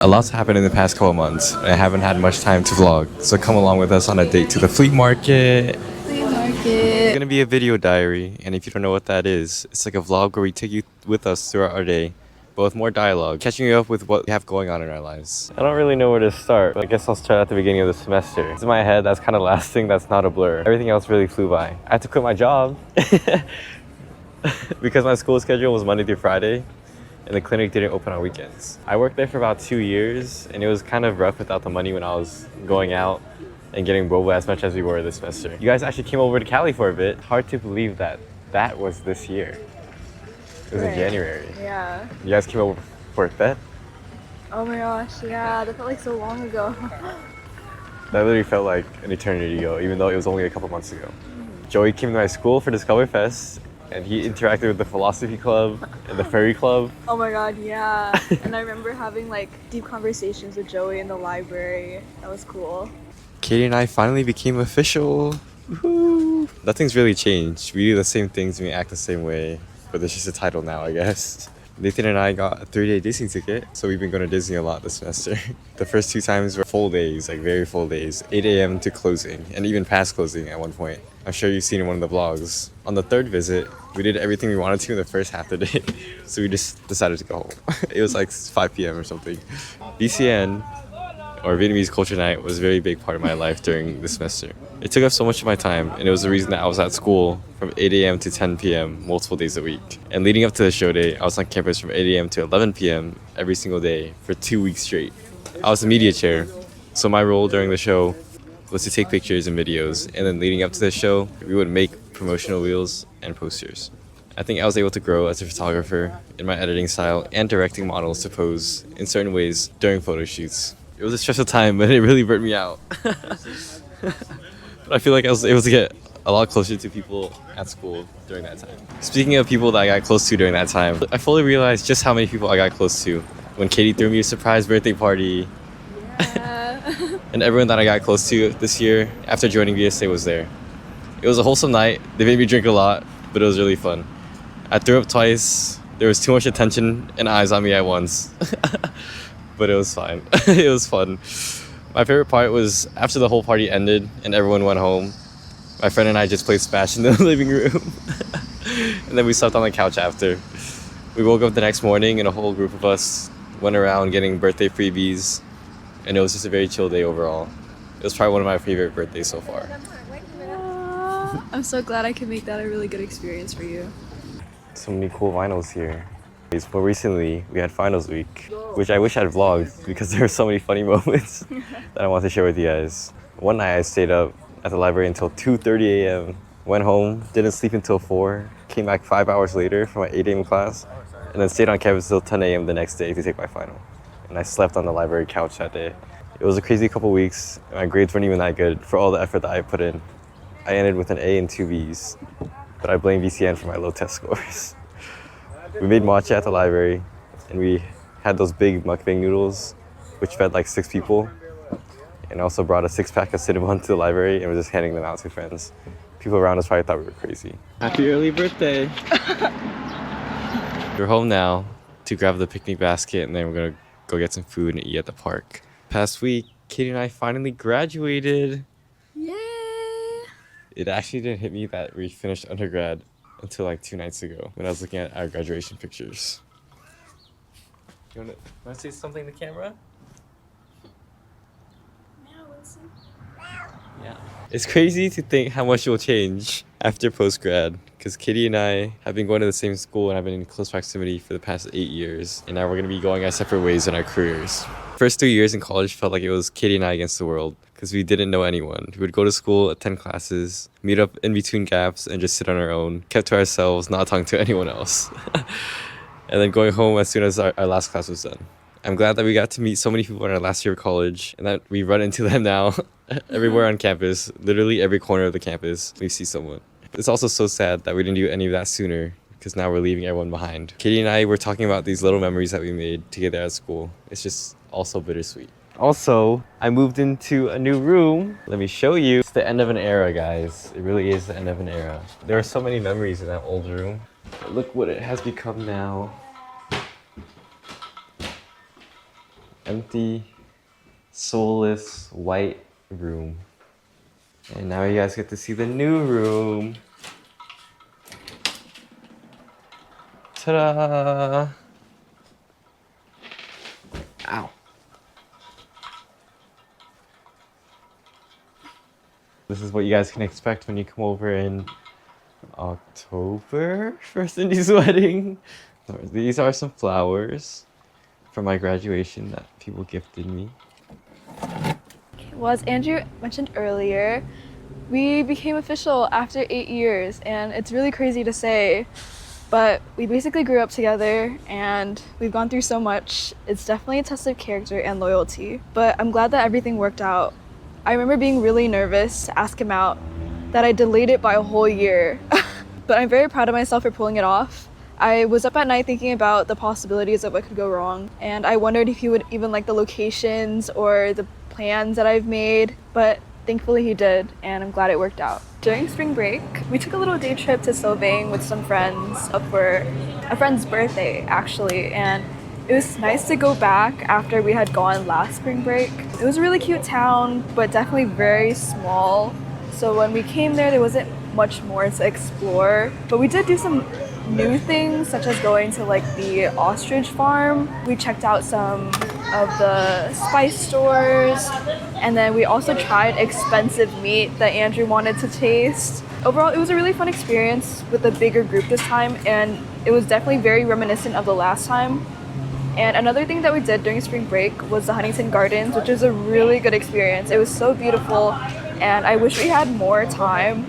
A lot's happened in the past couple months, and I haven't had much time to vlog, so come along with us on a date to the flea market. Flea It's market. gonna be a video diary, and if you don't know what that is, it's like a vlog where we take you with us throughout our day, but with more dialogue, catching you up with what we have going on in our lives. I don't really know where to start, but I guess I'll start at the beginning of the semester. In my head, that's kind of last thing that's not a blur. Everything else really flew by. I had to quit my job because my school schedule was Monday through Friday, and the clinic didn't open on weekends. I worked there for about 2 years, and it was kind of rough without the money when I was going out and getting boba as much as we were this semester. You guys actually came over to Cali for a bit. Hard to believe that that was this year. It was in January. Yeah. You guys came over for that? Oh my gosh, yeah. That felt like so long ago. That literally felt like an eternity ago, even though it was only a couple months ago. Joey came to my school for Discover Fest, and he interacted with the philosophy club and the furry club. Oh my god, yeah. And I remember having like deep conversations with Joey in the library. That was cool. Katie and I finally became official. Woohoo! Nothing's really changed. We do the same things and we act the same way, but there's just a title now, I guess. Nathan and I got a 3-day Disney ticket, so we've been going to Disney a lot this semester. The first 2 times were full days, like very full days, 8 a.m. to closing, and even past closing at one point. I'm sure you've seen in one of the vlogs. On the 3rd visit, we did everything we wanted to in the first half of the day, so we just decided to go home. It was like 5 p.m. or something. BCN, or Vietnamese Culture Night, was a very big part of my life during this semester. It took up so much of my time, and it was the reason that I was at school from 8 a.m. to 10 p.m. multiple days a week. And leading up to the show day, I was on campus from 8 a.m. to 11 p.m. every single day for 2 weeks straight. I was the media chair, so my role during the show was to take pictures and videos, and then leading up to the show, we would make promotional reels and posters. I think I was able to grow as a photographer in my editing style and directing models to pose in certain ways during photo shoots. It was a stressful time, but it really burnt me out. But I feel like I was able to get a lot closer to people at school during that time. Speaking of people that I got close to during that time, I fully realized just how many people I got close to when Katie threw me a surprise birthday party. Yeah. And everyone that I got close to this year after joining VSA was there. It was a wholesome night. They made me drink a lot, but it was really fun. I threw up twice. There was too much attention and eyes on me at once. But it was fine. It was fun. My favorite part was after the whole party ended and everyone went home, my friend and I just played Smash in the living room. And then we slept on the couch after. We woke up the next morning and a whole group of us went around getting birthday freebies, and it was just a very chill day overall. It was probably one of my favorite birthdays so far. I'm so glad I could make that a really good experience for you. So many cool vinyls here. More recently, we had finals week, which I wish I'd vlogged because there were so many funny moments that I want to share with you guys. One night I stayed up at the library until 2:30 a.m. Went home, didn't sleep until 4, came back 5 hours later for my 8 a.m. class, and then stayed on campus until 10 a.m. the next day to take my final. And I slept on the library couch that day. It was a crazy couple weeks, and my grades weren't even that good for all the effort that I put in. I ended with an A and 2 Bs, but I blame VCN for my low test scores. We made matcha at the library, and we had those big mukbang noodles, which fed like 6 people, and also brought a 6-pack of cinnamon to the library and were just handing them out to friends. People around us probably thought we were crazy. Happy early birthday! We're home now to grab the picnic basket, and then we're gonna go get some food and eat at the park. Past week, Katie and I finally graduated. Yay! It actually didn't hit me that we finished undergrad until like 2 nights ago when I was looking at our graduation pictures. You wanna say something to the camera? Yeah. It's crazy to think how much will change after post-grad, because Katie and I have been going to the same school and I've been in close proximity for the past 8 years, and now we're going to be going our separate ways in our careers. First 3 years in college felt like it was Katie and I against the world, because we didn't know anyone. We would go to school, attend classes, meet up in between gaps, and just sit on our own, kept to ourselves, not talking to anyone else. And then going home as soon as our last class was done. I'm glad that we got to meet so many people in our last year of college, and that we run into them now everywhere on campus. Literally every corner of the campus, we see someone. It's also so sad that we didn't do any of that sooner, because now we're leaving everyone behind. Katie and I were talking about these little memories that we made together at school. It's just also bittersweet. Also, I moved into a new room. Let me show you. It's the end of an era, guys. It really is the end of an era. There are so many memories in that old room. But look what it has become now. empty, soulless, white room. And now you guys get to see the new room. Ta-da! Ow. This is what you guys can expect when you come over in October for Cindy's wedding. These are some flowers from my graduation that people gifted me. Well, as Andrew mentioned earlier, we became official after 8 years, and it's really crazy to say, but we basically grew up together and we've gone through so much. It's definitely a test of character and loyalty, but I'm glad that everything worked out. I remember being really nervous to ask him out, that I delayed it by a whole year, but I'm very proud of myself for pulling it off. I was up at night thinking about the possibilities of what could go wrong, and I wondered if he would even like the locations or the plans that I've made, but thankfully he did, and I'm glad it worked out. During spring break, we took a little day trip to Sylvain with some friends for a friend's birthday, actually, and it was nice to go back after we had gone last spring break. It was a really cute town, but definitely very small, so when we came there wasn't much more to explore, but we did do some new things, such as going to like the ostrich farm. We checked out some of the spice stores, and then we also tried expensive meat that Andrew wanted to taste. Overall, it was a really fun experience with a bigger group this time, and it was definitely very reminiscent of the last time. And another thing that we did during spring break was the Huntington Gardens, which was a really good experience. It was so beautiful, and I wish we had more time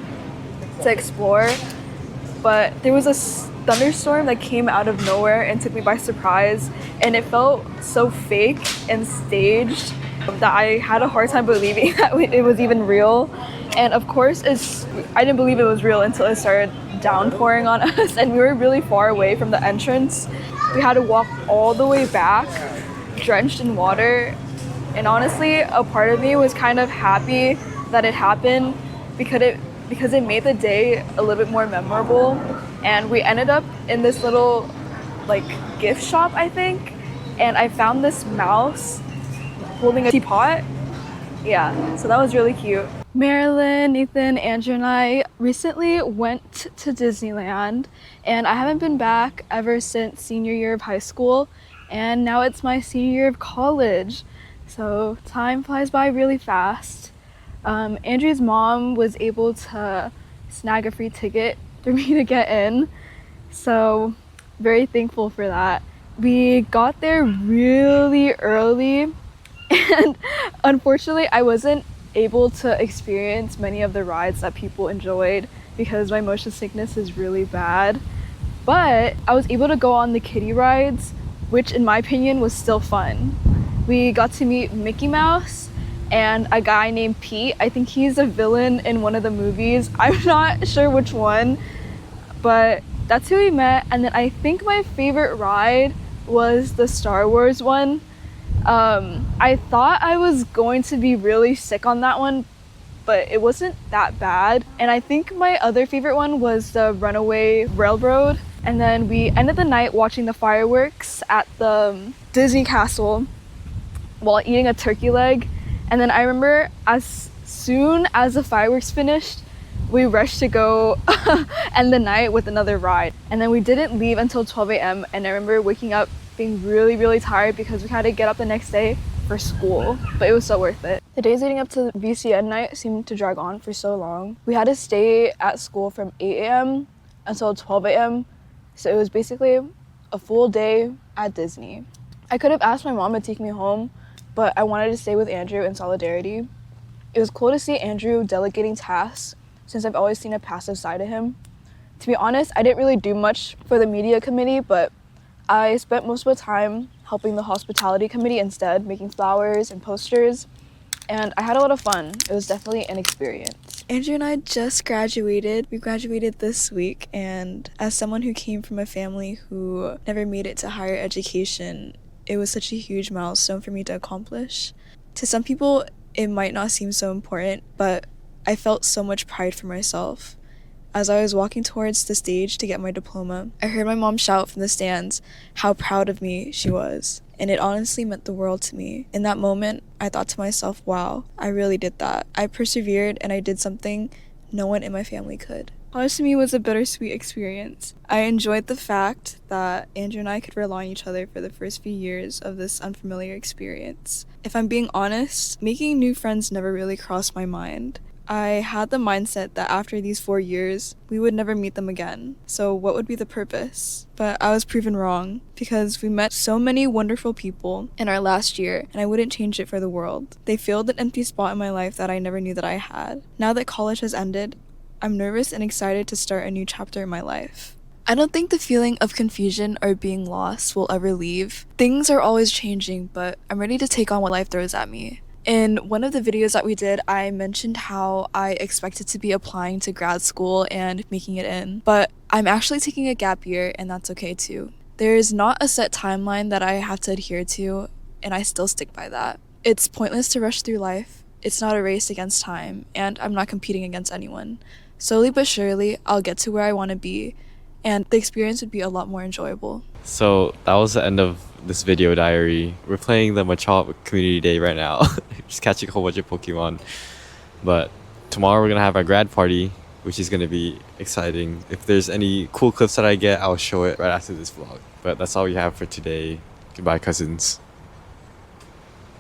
to explore, but there was a thunderstorm that came out of nowhere and took me by surprise, and it felt so fake and staged that I had a hard time believing that it was even real. And of course, I didn't believe it was real until it started downpouring on us, and we were really far away from the entrance. We had to walk all the way back, drenched in water, and honestly, a part of me was kind of happy that it happened because it made the day a little bit more memorable. And we ended up in this little like gift shop, I think, and I found this mouse holding a teapot. Yeah, so that was really cute. Marilyn, Nathan, Andrew, and I recently went to Disneyland, and I haven't been back ever since senior year of high school, and now it's my senior year of college, so time flies by really fast. Andrew's mom was able to snag a free ticket for me to get in, so very thankful for that. We got there really early, and unfortunately I wasn't able to experience many of the rides that people enjoyed because my motion sickness is really bad, but I was able to go on the kiddie rides, which in my opinion was still fun. We got to meet Mickey Mouse and a guy named Pete. I think he's a villain in one of the movies. I'm not sure which one, but that's who we met. And then I think my favorite ride was the Star Wars one. I thought I was going to be really sick on that one, but it wasn't that bad. And I think my other favorite one was the Runaway Railroad. And then we ended the night watching the fireworks at the Disney Castle while eating a turkey leg. And then I remember as soon as the fireworks finished, we rushed to go end the night with another ride. And then we didn't leave until 12 a.m. And I remember waking up being really tired because we had to get up the next day for school, but it was so worth it. The days leading up to the VCN night seemed to drag on for so long. We had to stay at school from 8 a.m. until 12 a.m. So it was basically a full day at Disney. I could have asked my mom to take me home, but I wanted to stay with Andrew in solidarity. It was cool to see Andrew delegating tasks since I've always seen a passive side to him. To be honest, I didn't really do much for the media committee, but I spent most of the time helping the hospitality committee instead, making flowers and posters, and I had a lot of fun. It was definitely an experience. Andrew and I just graduated. We graduated this week, and as someone who came from a family who never made it to higher education, it was such a huge milestone for me to accomplish. To some people, it might not seem so important, but I felt so much pride for myself. As I was walking towards the stage to get my diploma, I heard my mom shout from the stands how proud of me she was. And it honestly meant the world to me. In that moment, I thought to myself, wow, I really did that. I persevered and I did something no one in my family could. College to me was a bittersweet experience. I enjoyed the fact that Andrew and I could rely on each other for the first few years of this unfamiliar experience. If I'm being honest, making new friends never really crossed my mind. I had the mindset that after these 4 years, we would never meet them again. So what would be the purpose? But I was proven wrong because we met so many wonderful people in our last year, and I wouldn't change it for the world. They filled an empty spot in my life that I never knew that I had. Now that college has ended, I'm nervous and excited to start a new chapter in my life. I don't think the feeling of confusion or being lost will ever leave. Things are always changing, but I'm ready to take on what life throws at me. In one of the videos that we did, I mentioned how I expected to be applying to grad school and making it in, but I'm actually taking a gap year and that's okay too. There is not a set timeline that I have to adhere to, and I still stick by that. It's pointless to rush through life. It's not a race against time, and I'm not competing against anyone. Slowly but surely, I'll get to where I want to be, and the experience would be a lot more enjoyable. So that was the end of this video diary. We're playing the Machop Community Day right now. Just catching a whole bunch of Pokemon. But tomorrow we're gonna have our grad party, which is gonna be exciting. If there's any cool clips that I get, I'll show it right after this vlog. But that's all we have for today. Goodbye, cousins.